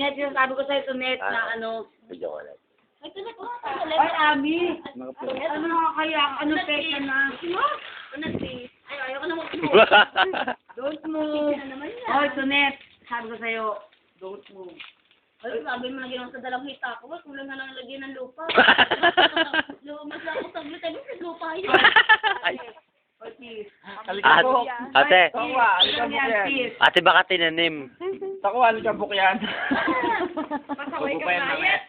Tunet, sinasabi ko sa'yo, Tunet, na ano. Video ko lang. Ay, Tunet, Ay, Ami. Ano nakakaya? Ano peka na? Tunet, please. Ay, ayoko na mag-move. Don't move. Hoy, Tunet, sabi ko sa'yo, don't move. Ay, sabi mo na ginawa sa dalang hita ko. Kulang na lang lagyan ng lupa. Lumas lang ako saglit. Ay, may lupa yun. Hoy, please. Ate, Ano yan, please? ate baka tinanim. Takuan ka bukyan. Pasaway ka kaya.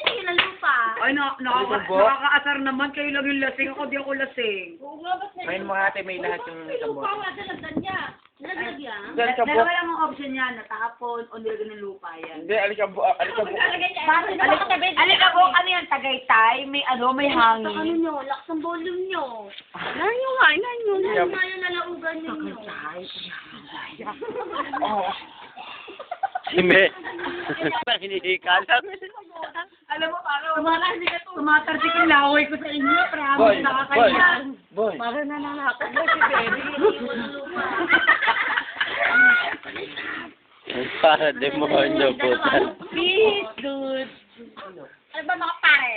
Hindi na lupa. Ay, nakakaasar naman. Kayo lang yung lasing. Ako di ako lasing. Oo nga, ba't na Ngayon mga ate, may lahat yung may lupa nga, dalagdan niya. Dalagdan niya. Dalawa lang ang option niya. Natapon o nilagyan ng lupa yan. Hindi, alikabok. Dalagdan niya. Alikabok, ano yan? Tagaytay? May ano, may Ano hangin. nyo? Lakas ang volume nyo. Nanyo nga, nanyo. Ano nga yung lalaugan ninyo? Hindi. Hinihika lang. Alam mo, parang tumatartik yung laway ko sa inyo. Boy, Promise, nakakaya. boy. Parang nananakot mo si Berry. Para demonyo puta. Please, dude. Ano ba mga pare?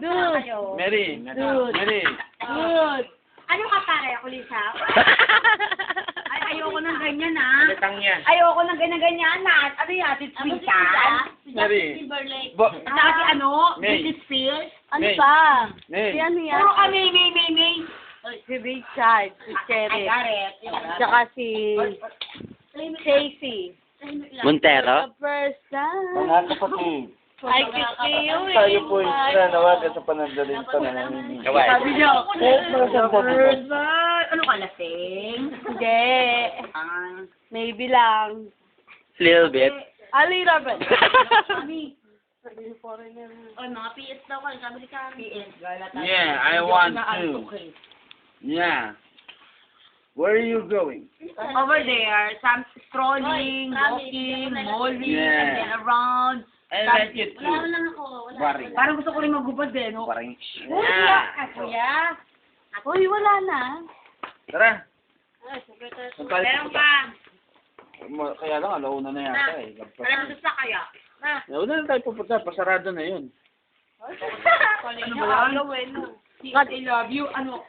Dude. Mary. Dude. Mary. Dude. Ano ka pare? Ako, Lisa? Ay, ayoko ng ganyan, ha? Alitang yan. Ayoko ng ganyan-ganyan, ha? Ano yan? Si Twitan? Mary. Timberlake. Bo. At saka si ano? May. Britney Spears? Ano May. ba? May. Ano yan? Puro kami, May. Si Richard, si Ay, Gareth. Tsaka si Casey. Montero? Mga kapatid. Ay, kasi yun eh. Tayo po nawagan sa panandaling pananamini. Kawai. Sabi niyo, First ano ka, lasing? Hindi. Maybe lang. Little bit. A little bit. Kami. Oy, mga PS daw ka. Sabi ni Kami. Yeah, I want to. Yeah. Where are you going? Over there, some strolling, walking, mulling, Yeah. and then around. I like it Wala too. lang ako. Wala. Waring. Parang gusto ko rin magubad eh, no? Waring. Kuya. Kuya. Uy, wala na. Tara. Ay, secretary. Meron pa. Kaya lang, alauna na yata eh. Alam mo sa kaya? Alauna na tayo pupunta. Pasarado na yun. Ano ba yan? God, I love you. Ano?